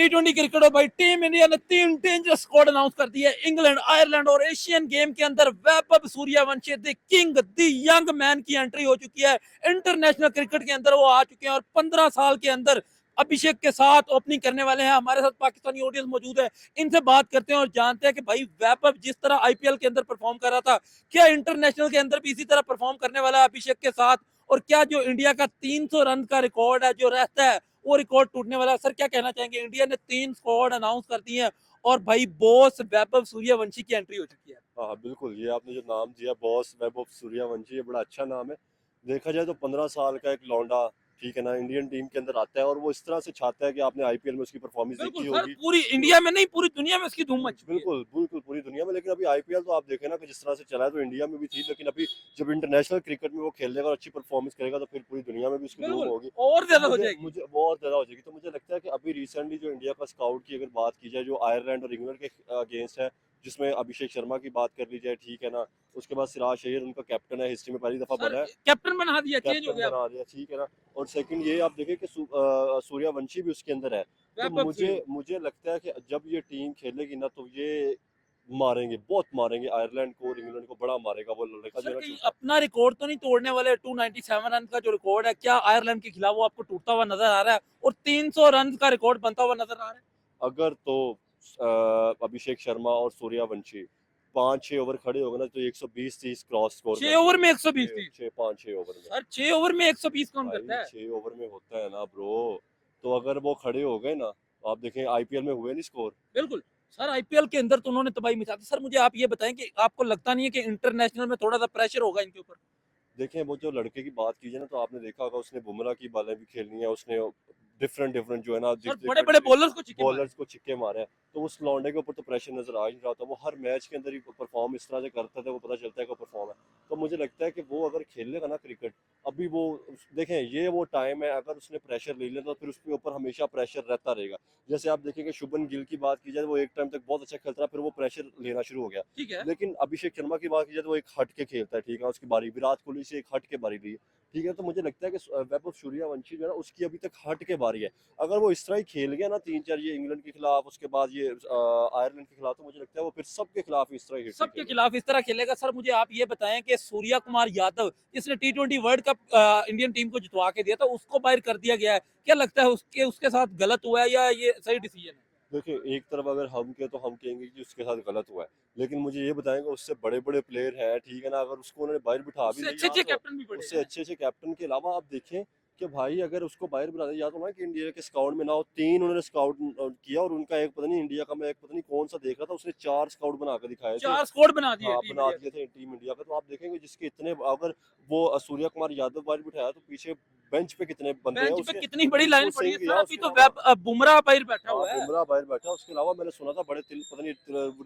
टी20 cricket में भाई team India ने 3 डेंजरस स्क्वाड अनाउंस कर दी है। इंग्लैंड, आयरलैंड और एशियन गेम के अंदर Vaibhav Suryavanshi the king the young man की एंट्री हो चुकी है। इंटरनेशनल क्रिकेट के अंदर वो आ चुके हैं और 15 साल के अंदर अभिषेक के साथ ओपनिंग करने वाले हैं। हमारे साथ पाकिस्तानी ऑडियंस मौजूद है, इनसे बात करते हैं और जानते हैं कि भाई वैभव जिस तरह आईपीएल के अंदर परफॉर्म कर रहा था, क्या इंटरनेशनल के अंदर भी इसी तरह परफॉर्म करने वाला है अभिषेक के साथ, और क्या जो इंडिया का 300 रन का रिकॉर्ड है जो रहता है वो रिकॉर्ड टूटने वाला है। सर क्या कहना चाहेंगे? इंडिया ने 3 स्क्वाड अनाउंस कर दी है और भाई बॉस वैभव सूर्यवंशी की एंट्री हो चुकी है। हाँ बिल्कुल, ये आपने जो नाम दिया बॉस वैभव सूर्यवंशी, ये बड़ा अच्छा नाम है। देखा जाए तो 15 साल का एक लौंडा, ठीक है ना, इंडियन टीम के अंदर आता है और वो इस तरह से चाहता है कि आपने आईपीएल में उसकी परफॉर्मेंस बिल्कुल देखी सर, होगी। पूरी इंडिया में नहीं पूरी दुनिया में उसकी धूम मच चुकी है। बिल्कुल बिल्कुल पूरी दुनिया में, लेकिन अभी आईपीएल तो आप देखें ना कि जिस तरह से चला है तो इंडिया में भी थी, लेकिन अभी जब इंटरनेशनल क्रिकेट में वो खेलेगा और अच्छी परफॉर्मेंस करेगा तो फिर पूरी दुनिया में भी उसकी धूम बिल्कुल होगी। और तो ज्यादा हो मुझे जाएगी। मुझे वो और ज्यादा हो जाएगी। तो मुझे लगता है कि अभी रिसेंटली जो इंडिया का स्काउट की अगर बात की जाए, जो आयरलैंड और इंग्लैंड के अगेंस्ट है, जिसमें अभिषेक शर्मा की बात कर ली जाए, ठीक है ना, उसके बाद सिराज अय्यर उनका कैप्टन है, हिस्ट्री में पहली दफा सर बना है, कैप्टन बना दिया, चेंज हो कैप्टन गया। बना दिया, ठीक है ना। और सेकंड ये आप देखें कि सूर्यवंशी भी उसके अंदर है। तो वैभव मुझे सूर्यवंशी मुझे लगता है कि जब ये टीम खेलेगी ना तो ये मारेंगे, बहुत मारेंगे आयरलैंड को और इंग्लैंड को, बड़ा मारेगा वो लड़का जो सर है ना कहीं छोटा। अपना रिकॉर्ड तो नहीं तोड़ने वाले? 297 रन का जो रिकॉर्ड है, क्या आयरलैंड के खिलाफ वो आपको टूटता हुआ नजर आ रहा है और 300 रन का रिकॉर्ड बनता हुआ नजर आ रहा है? अगर तो अभिषेक शर्मा और सूर्यवंशी 5-6 ओवर खड़े हो गए ना तो 120-30 क्रॉस स्कोर कर 6 ओवर देंगे। में 120 थी? 5-6 ओवर में। सर 6 ओवर में 120 कौन भाई करता है? 6 ओवर में होता है ना ब्रो। तो अगर वो खड़े हो गए ना तो आप देखें आईपीएल में हुए नहीं स्कोर। बिल्कुल। सर आईपीएल के अंदर तो उन्होंने तबाही मचा दी। सर मुझे आप ये बताएं कि आपको लगता नहीं है कि इंटरनेशनल में थोड़ा सा प्रेशर होगा इनके ऊपर? देखें वो जो लड़के की बात कीजिए ना तो आपने देखा होगा उसने बुमराह की बालें भी खेलनी है, उसने डिफरेंट डिफरेंट जो है ना सर बड़े बड़े बॉलर्स को चिके मारे। बॉलर्स को छिक्के मारे हैं। तो उस लौंडे के ऊपर तो प्रेशर नजर आ ही नहीं रहा था। वो हर मैच के अंदर ही परफॉर्म इस तरह से करता था, वो पता चलता है कि परफॉर्म है। तो मुझे लगता है कि वो अगर खेलेगा ना क्रिकेट, अभी वो देखें ये वो टाइम है, अगर उसने प्रेशर ले लिया तो फिर उसके ऊपर हमेशा प्रेशर रहता रहेगा। जैसे आप देखेंगे शुभन गिल की बात की जाए, वो एक टाइम तक बहुत अच्छा खेलता रहा, फिर वो प्रेशर लेना शुरू हो गया। ठीक है। लेकिन अभिषेक शर्मा की बात की जाए तो वो एक हट के खेलता है, ठीक है, उसकी बारी विराट कोहली से एक हट के बारी ली है, ठीक है। तो मुझे लगता है कि वैभव सूर्यवंशी जो है ना उसकी अभी तक हट के बारी है। अगर वो इस तरह ही खेल गया ना 3-4, ये इंग्लैंड के खिलाफ, उसके बाद ये आयरलैंड के खिलाफ, तो मुझे लगता है वो फिर सबके खिलाफ इस तरह हिट सबके खेलेगा। खिलाफ इस तरह खेलेगा। सर मुझे आप ये बताएं कि सूर्या कुमार यादव जिसने टी20 वर्ल्ड कप इंडियन टीम को जितवा के दिया था, उसको बाहर कर दिया गया है। क्या लगता है उसके उसके साथ गलत हुआ है या ये सही डिसीजन है? देखिए एक तरफ अगर हम के तो हम कहेंगे कि उसके साथ गलत हुआ है, लेकिन मुझे ये बताएंगे उससे बड़े बड़े प्लेयर हैं, ठीक है ना, अगर उसको उन्होंने बाहर बिठा भी उससे अच्छे लिया अच्छे तो कैप्टन भी पड़े उससे हैं। अच्छे अच्छे कैप्टन के अलावा आप देखें कि भाई अगर उसको बाहर बिठा दिया, या तो ना कि इंडिया के स्काउट में ना हो, 3 उन्होंने स्काउट किया और उनका एक पता नहीं इंडिया का, मैं एक पता नहीं कौन सा देख रहा था, उसने 4 स्काउट बना के दिखाए थे। 4 स्क्वाड बना दिए हाँ टीम बना इंडिया दिए के। थे टीम इंडिया का। तो आप देखेंगे जिसके इतने, अगर वो सूर्य कुमार यादव बाहर बिठाया तो पीछे बेंच पे कितने बंदे हैं बेंच पे उसके। कितनी बड़ी लाइन रिंकू पड़ी है सिंह सर। या अभी उसके तो अलावा, बुमराह बाहर बैठा हाँ हुआ है। बुमराह बाहर बैठा, उसके अलावा मैंने सुना था बड़े पता नहीं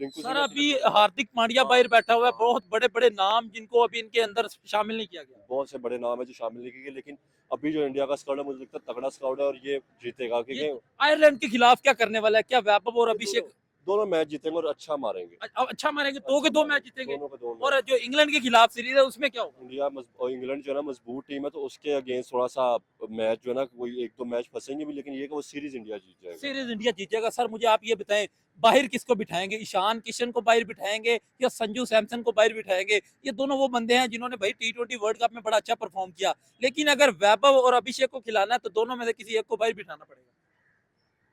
रिंकू सर सिंह या अभी तिलक वर्मा। हार्दिक पांड्या हाँ बाहर बैठा हुआ है। हाँ, बहुत बड़े बड़े नाम जिनको अभी इनके अंदर शामिल नहीं किया गया। बहुत से बड़े नाम है जो शामिल नहीं किए, लेकिन अभी जो इंडिया का स्क्वाड है मुझे लगता है तगड़ा स्क्वाड है और ये जीतेगा, ये क्योंकि आयरलैंड के खिलाफ क्या करने वाला है? क्या वैभव और ये दोनों अभिषेक दोनों मैच जीतेंगे और अच्छा मारेंगे। अच्छा मारेंगे? दो के अच्छा दो मैच मारेंगे जीतेंगे। दोनों का दो और मैच। जो इंग्लैंड के खिलाफ सीरीज है उसमें क्या होगा? और इंग्लैंड जो है ना मजबूत टीम है, तो उसके अगेंस्ट थोड़ा सा मैच जो है ना कोई एक दो मैच फंसेंगे भी, लेकिन ये कि वो सीरीज इंडिया जीत जाएगा। सीरीज इंडिया जीतेगा। सर मुझे आप ये बताएं, बाहर किसको बिठाएंगे? ईशान किशन को बाहर बिठाएंगे या संजू सैमसन को बाहर बिठाएंगे? ये दोनों वो बंदे हैं जिन्होंने भाई टी20 वर्ल्ड कप में बड़ा अच्छा परफॉर्म किया, लेकिन अगर वैभव और अभिषेक को खिलाना है तो दोनों में से किसी एक को बाहर बिठाना पड़ेगा।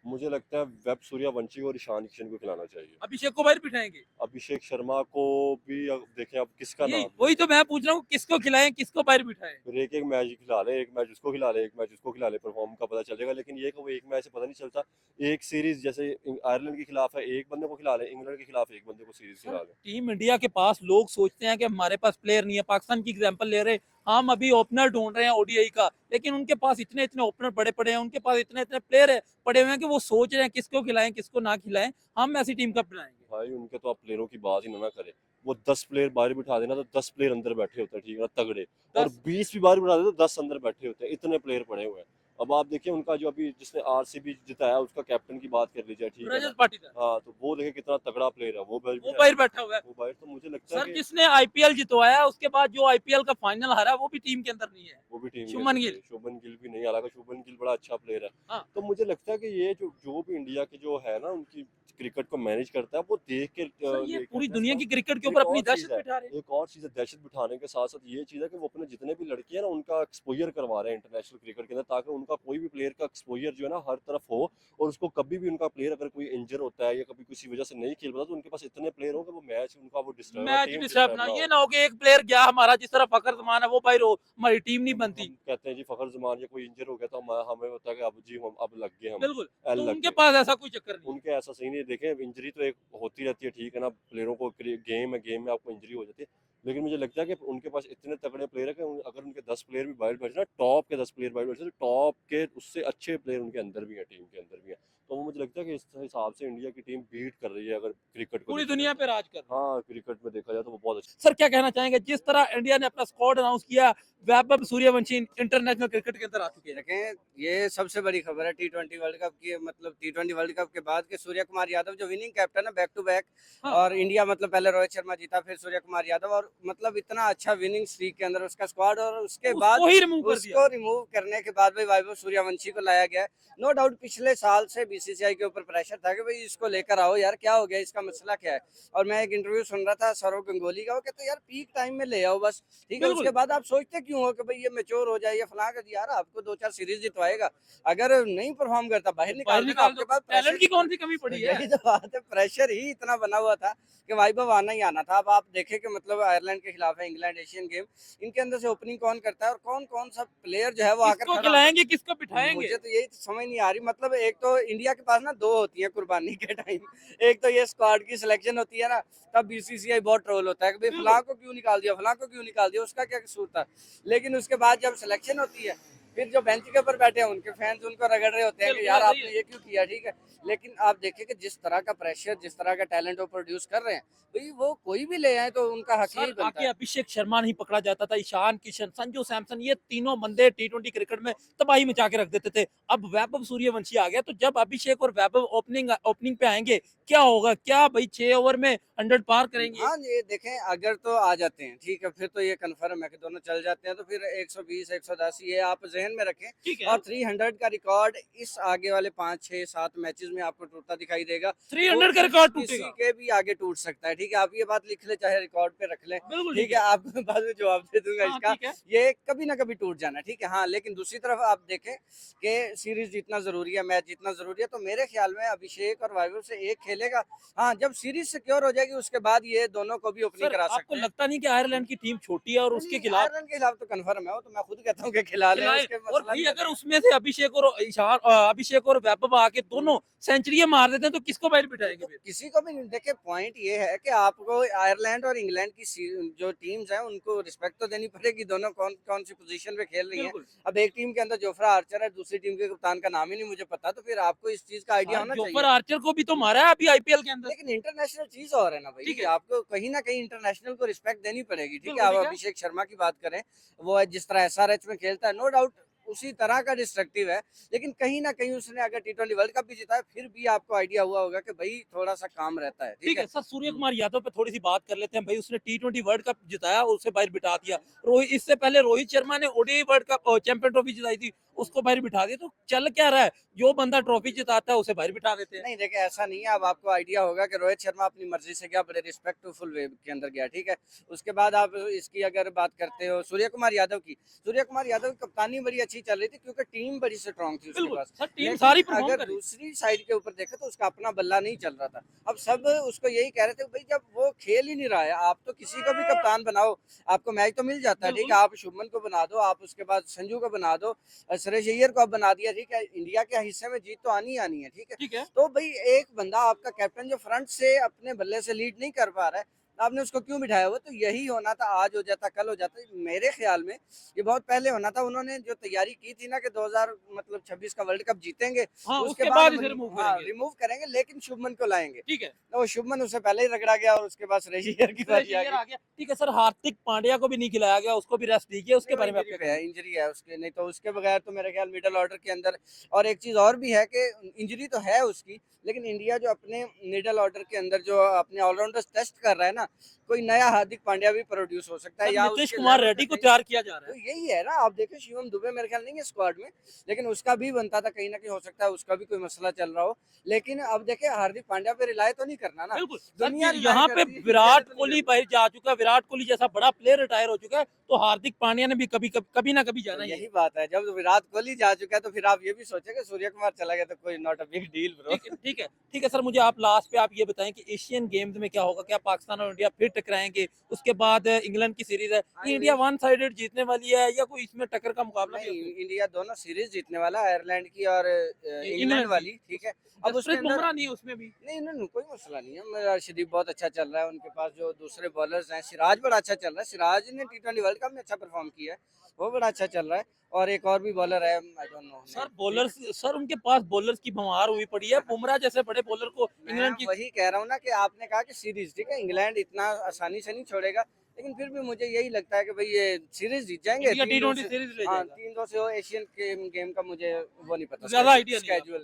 मुझे लगता है वेब सूर्यवंशी और ईशान किशन को खिलाना चाहिए। अभिषेक को बाहर बिठाएंगे? अभिषेक शर्मा को भी अब देखें अब किसका यही नाम वही लें। तो मैं पूछ रहा हूँ, किसको खिलाएं किसको बाहर बिठाएं? फिर एक एक मैच खिला ले, एक मैच उसको खिला ले, एक मैच उसको खिला ले, परफॉर्म का पता चलेगा। लेकिन ये कि वो एक मैच से पता नहीं चलता। एक सीरीज जैसे आयरलैंड के खिलाफ है एक बंदे को खिला ले, इंग्लैंड के खिलाफ एक बंदे को सीरीज सर खिला ले। टीम इंडिया के पास लोग सोचते हैं कि हमारे पास प्लेयर नहीं है। पाकिस्तान की एग्जांपल ले रहे, हम अभी ओपनर ढूंढ रहे हैं ओडीआई का, लेकिन उनके पास इतने इतने ओपनर पड़े पड़े हैं, उनके पास इतने इतने प्लेयर है पड़े हुए हैं कि वो सोच रहे हैं किसको खिलाएं किसको ना खिलाएं। हम ऐसी टीम कब बनाएंगे? भाई उनके तो आप प्लेयरों की बात ही ना करें। वो 10 प्लेयर बाहर बिठा देना तो 10 प्लेयर अंदर बैठे होते हैं, ठीक है ना, तगड़े। और 10 20 भी बाहर बिठा दे तो 10 अंदर बैठे होते हैं, इतने प्लेयर पड़े हुए हैं। अब आप देखिए उनका जो अभी जिसने आरसीबी जिताया उसका कैप्टन की बात कर लीजिए, ठीक है ना। रजत पाटीदार, हाँ, तो वो देखिए कितना तगड़ा प्लेयर है, वो वो बैठ बाहर बैठा हुआ है। वो बाहर, तो मुझे लगता है सर कि जिसने आईपीएल जितवाया उसके बाद जो आईपीएल का फाइनल हारा वो भी टीम के अंदर नहीं है, वो भी टीम के शुभमन अंदर गिल। नहीं है। शुभमन गिल भी नहीं, हालांकि शुभमन गिल बड़ा अच्छा प्लेयर है। हाँ तो मुझे लगता है कि ये जो जो भी इंडिया की जो है ना उनकी क्रिकेट को मैनेज करता है, वो देख के सर ये ये पूरी कहते हैं दुनिया इसका की क्रिकेट के ऊपर एक अपनी और चीज दहशत है, बिठा रहे हैं। एक और चीज है, दहशत बिठाने के साथ साथ ये चीज है कि वो अपने जितने भी लड़के हैं ना उनका एक्सपोजर करवा रहे हैं इंटरनेशनल क्रिकेट के अंदर, ताकि उनका कोई भी प्लेयर का एक्सपोजर जो है ना हर तरफ हो, और उसको कभी भी उनका प्लेयर अगर कोई इंजर होता है या कभी किसी वजह से नहीं खेल पाता, तो उनके पास इतने प्लेयर हो कि वो मैच उनका वो disturb, match team disturb disturb ना, ना ये हो। ना हो कि एक प्लेयर गया हमारा जिस तरह फखर जमान है वो भाई रो हमारी टीम नहीं बनती। हम कहते हैं जी फखर जमान या कोई इंजर हो गया तो हमें होता है कि अब जी हम अब लग गए, हम बिल्कुल, एल तो लग उनके गए। पास ऐसा कोई चक्कर नहीं है। उनके ऐसा सही नहीं है। देखें इंजरी तो एक होती रहती है, ठीक है ना, प्लेयरों को गेम है, गेम में आपको इंजरी हो जाती है, लेकिन मुझे लगता है कि उनके पास इतने तगड़े प्लेयर है कि अगर उनके 10 प्लेयर भी बाहर बैठे ना, टॉप के 10 प्लेयर बाहर बैठे, तो टॉप के उससे अच्छे प्लेयर उनके अंदर भी है, टीम के अंदर भी है। तो वो मुझे लगता है कि इस हिसाब से इंडिया की टीम बीट कर रही है अगर क्रिकेट को पूरी देखा जाए दुनिया तो। पे राज कर रहे हैं। हाँ, क्रिकेट में देखा जाए तो वो बहुत अच्छा। सर क्या कहना चाहेंगे जिस तरह इंडिया ने अपना स्क्वाड अनाउंस किया, वैभव सूर्यवंशी इंटरनेशनल क्रिकेट के अंदर आ चुके हैं। देखें, ये सबसे बड़ी खबर है T20 वर्ल्ड कप की, मतलब T20 वर्ल्ड कप के बाद के सूर्य कुमार यादव जो विनिंग कैप्टन है बैक टू बैक, हाँ और इंडिया मतलब पहले रोहित शर्मा जीता, फिर सूर्य कुमार यादव, और मतलब इतना अच्छा विनिंग स्ट्रीक के अंदर उसका स्क्वाड, और उसके बाद उसको ही रिमूव कर दिया। उसको रिमूव करने के बाद भाई वैभव सूर्यवंशी को लाया गया है। नो डाउट पिछले साल से बीसीसीआई के ऊपर प्रेशर था कि भाई इसको लेकर आओ यार, क्या हो गया, इसका मसला क्या है। और मैं एक इंटरव्यू सुन रहा था सौरव गंगोली का, वो कहते यार पीक टाइम में ले आओ बस, ठीक है, बिल्कुल उसके बाद आप सोचते क्यों हो कि भाई ये मैच्योर हो जाए या फलां कर, यार आपको 2-4 सीरीज जितवाएगा, अगर नहीं परफॉर्म करता बाहर बाहर निकाल देना, निकाल दो, आपके पास टैलेंट की प्रेशर। कौन सी कमी पड़ी है। यही तो बात है, प्रेशर ही इतना बना हुआ था कि वैभव आना ही आना था। अब आप देखें कि मतलब आयरलैंड के खिलाफ है इंग्लैंड एशियन गेम, इनके अंदर से ओपनिंग कौन करता है और कौन कौन सा प्लेयर जो है वो आकर किसको खड़ा होता खिलाएंगे किसको है। बिठाएंगे। मुझे तो यही समझ नहीं आ रही, मतलब एक तो इंडिया के पास ना दो होती है कुर्बानी के टाइम, एक तो ये स्क्वाड की सिलेक्शन होती है ना, तब बीसीसीआई बहुत ट्रोल होता है कि भाई बिल्कुल फलां को क्यों निकाल दिया, फलां को क्यों निकाल दिया, उसका क्या कसूर था। लेकिन उसके बाद जब सिलेक्शन होती है, फिर जो बेंच के ऊपर बैठे हैं उनके फैंस उनको रगड़ रहे होते हैं कि बिल्कुल यार ऐसा ही आपने है। ये क्यों किया, ठीक है। लेकिन आप देखिए कि जिस तरह का प्रेशर, जिस तरह का टैलेंट वो प्रोड्यूस कर रहे हैं, भाई वो कोई भी ले आए तो उनका हक यही सर बनता आके है। अभिषेक शर्मा नहीं पकड़ा जाता था, ईशान किशन, संजू सैमसन, ये तीनों बंदे टी20 क्रिकेट में तबाही मचा के रख देते थे। अब वैभव सूर्यवंशी आ गया, तो जब अभिषेक और वैभव ओपनिंग ओपनिंग पे आएंगे क्या होगा, क्या भाई 6 ओवर में 100 पार करेंगे। हाँ, ये देखें अगर तो आ जाते हैं, ठीक है, फिर तो ये कन्फर्म है कि दोनों चल जाते हैं, तो फिर 120 110 ये आप जहन में रखें। ठीक है, और 300 का रिकॉर्ड इस आगे वाले 5 6 7 मैचेस में आपको टूटता दिखाई देगा। वो 300 का रिकॉर्ड किसी टूटेगा। के भी आगे टूट सकता है, ठीक है, आप ये बात लिख ले, चाहे रिकॉर्ड पे रख लें, बिल्कुल ठीक ठीक है, है। आपको बाद में जवाब दे दूंगा हाँ इसका। ठीक है। ये कभी ना कभी टूट जाना, ठीक है। हाँ, लेकिन दूसरी तरफ आप देखें कि सीरीज जीतना जरूरी है, मैच जीतना जरूरी है, तो मेरे ख्याल में अभिषेक और वैभव से एक खेलेगा। हाँ, जब सीरीज सिक्योर हो जाएगी उसके बाद ये दोनों को भी ओपनिंग सर करा आपको सकते हैं। लगता नहीं कि आयरलैंड की टीम छोटी है और नहीं उसके नहीं, खिलाफ आयरलैंड के खिलाफ तो कन्फर्म है, वो तो मैं खुद कहता हूँ कि खिला लें, खिलाए, उसके और मसला भाई नहीं अगर है। उसमें से अभिषेक और ईशान अभिषेक और वैभव आके दोनों सेंचुरी मार देते हैं तो किसको बाहर बिठाएंगे तो फिर। किसी को भी नहीं, देखिए पॉइंट ये है कि आपको आयरलैंड और इंग्लैंड की जो टीम्स हैं उनको रिस्पेक्ट तो देनी पड़ेगी, दोनों कौन कौन सी पोजीशन पे खेल रही हैं। बिल्कुल। अब एक टीम के अंदर जोफ्रा आर्चर है, दूसरी टीम के कप्तान का नाम ही नहीं मुझे पता, तो फिर आपको इस चीज का आइडिया सर होना जोफर चाहिए। आर्चर को भी तो मारा है अभी आईपीएल के अंदर। लेकिन इंटरनेशनल चीज और है ना ठीक भाई, है, आपको कहीं ना कहीं इंटरनेशनल को रिस्पेक्ट देनी पड़ेगी, ठीक है। बिल्कुल आप ठीक है। अभिषेक शर्मा की बात करें, वो जिस तरह एसआरएच में खेलता है, नो डाउट उसी तरह का डिस्ट्रक्टिव है, लेकिन कहीं ना कहीं उसने अगर T20 वर्ल्ड कप भी जीता है, फिर भी आपको आइडिया हुआ होगा कि भाई थोड़ा सा काम रहता है, ठीक ठीक है। है सर, सूर्य कुमार यादव पे थोड़ी सी बात कर लेते हैं। भाई उसने टी20 वर्ल्ड कप जिताया और उसे बाहर बिठा दिया। रोहित, इससे पहले रोहित शर्मा ने ODI world cup champion trophy जिताई थी, उसको बाहर बिठा दिया। तो चल क्या रहा है, जो बंदा ट्रॉफी जिताता है उसे बाहर बिठा देते हैं। नहीं देखिए, ऐसा नहीं है। अब आपको आइडिया होगा कि रोहित शर्मा अपनी मर्जी से गया, बड़े रिस्पेक्टफुल वे के अंदर गया, ठीक है। उसके बाद आप इसकी अगर बात करते हो सूर्य कुमार यादव की, सूर्य कुमार यादव की कप्तानी बड़ी अच्छी चल रही थी क्योंकि टीम बड़ी स्ट्रांग थी उसके बिल्कुल पास। सर, टीम लेकिन सारी परफॉर्म अगर कर रही है। दूसरी साइड के ऊपर देखें तो उसका अपना बल्ला नहीं चल रहा था। अब सब उसको यही कह रहे थे भाई जब वो खेल ही नहीं रहा है, आप तो किसी को भी कप्तान बनाओ, आपको मैच तो मिल जाता है, ठीक बिल्कुल है। आप शुभमन को बना दो, आप उसके बाद संजू को बना दो, सुरेश अय्यर को आप बना दिया, ठीक है। इंडिया के हिस्से में जीत तो आनी ही आनी है, ठीक है। ठीक है। तो भाई एक बंदा आपका कैप्टन जो फ्रंट से अपने बल्ले से लीड नहीं कर पा रहा है, आपने उसको क्यों बिठाया? वो तो यही होना था, आज हो जाता, कल हो जाता। मेरे ख्याल में ये बहुत पहले होना था। उन्होंने जो तैयारी की थी ना कि 2000 मतलब 26 का वर्ल्ड कप जीतेंगे, हाँ, उसके उसके बाद बाद हम इसे रिमूव हाँ, करेंगे। रिमूव करेंगे, लेकिन शुभमन को लाएंगे। ठीक है। तो वो शुभमन उससे पहले ही रगड़ा गया और उसके बाद श्रेयस अय्यर की बारी आ शेयर गई। आ गया। ठीक है सर, हार्दिक पांड्या को भी नहीं खिलाया गया, उसको भी रेस्ट दी गई, उसके नहीं, वो बारे में आप इंजरी क्या पे कहेंगे? है, इंजरी है उसके, नहीं तो उसके बगैर तो मेरे ख्याल मिडिल ऑर्डर के अंदर। और एक चीज और भी है कि इंजरी तो है उसकी, लेकिन इंडिया जो अपने मिडिल ऑर्डर के अंदर जो अपने ऑलराउंडर्स टेस्ट कर रहा है ना, कोई नया हार्दिक पांड्या भी प्रोड्यूस हो सकता है सर या नीतीश उसके कुमार लेवल रेड्डी पे को कहीं। तैयार किया जा रहा तो है। यही है ना, आप देखो शिवम दुबे मेरे ख्याल नहीं है स्क्वाड में, लेकिन उसका भी बनता था कहीं ना कहीं, हो सकता है उसका भी कोई मसला चल रहा हो। लेकिन अब देखे, हार्दिक पांड्या पे रिलाय तो नहीं करना ना, बिल्कुल सर, दुनिया रिलाय यहाँ पे करती है, इंडिया ने विराट तो नहीं कोहली करना। भाई जा चुका है, विराट कोहली जैसा बड़ा प्लेयर रिटायर हो चुका है, तो हार्दिक पांड्या ने भी कभी ना कभी तो जाना ही है। यही बात है, जब विराट कोहली जा चुका है तो फिर आप ये भी सोचे कि सूर्य कुमार चला गया तो कोई not a big deal bro. ठीक है, ठीक है, ठीक है सर, मुझे आप लास्ट पे आप ये बताएं कि एशियन गेम्स में क्या होगा? क्या पाकिस्तान और इंडिया फिर टकराएंगे? उसके बाद इंग्लैंड की सीरीज है, ये आई इंडिया विश। वन साइडेड जीतने वाली है या कोई इसमें टक्कर का मुकाबला भी नहीं, है? इंडिया दोनों सीरीज जीतने वाला है, आयरलैंड की और इंग्लैंड इंग्लैंड की। वाली, ठीक है। अब उसके जसप्रीत अंदर बुमराह नहीं है उसमें भी। नहीं, नहीं, नहीं, कोई मसला नहीं है। मेरा अर्शदीप बहुत अच्छा चल रहा है, उनके पास जो दूसरे बॉलर्स हैं, सिराज बड़ा अच्छा चल रहा है। सिराज ने T20 वर्ल्ड कप में अच्छा परफॉर्म किया है, वो बड़ा अच्छा चल रहा है। और एक और भी बॉलर है, I don't know sir name, ठीक बॉलर्स, है। सर उनके पास बॉलर्स की भंवार हुई पड़ी है, बुमराह जैसे बड़े बॉलर को मैं इंग्लैंड की। वही कह रहा हूँ ना कि आपने कहा कि सीरीज, ठीक है, इंग्लैंड इतना आसानी से नहीं छोड़ेगा, लेकिन फिर भी मुझे यही लगता है कि भाई ये सीरीज जीत जाएंगे इंडिया 3-2 T20 से। सीरीज ले हाँ, जाएगा। 3-2 से। वो एशियन गेम का मुझे वो नहीं पता, ज्यादा आइडिया नहीं है। स्केड्यूल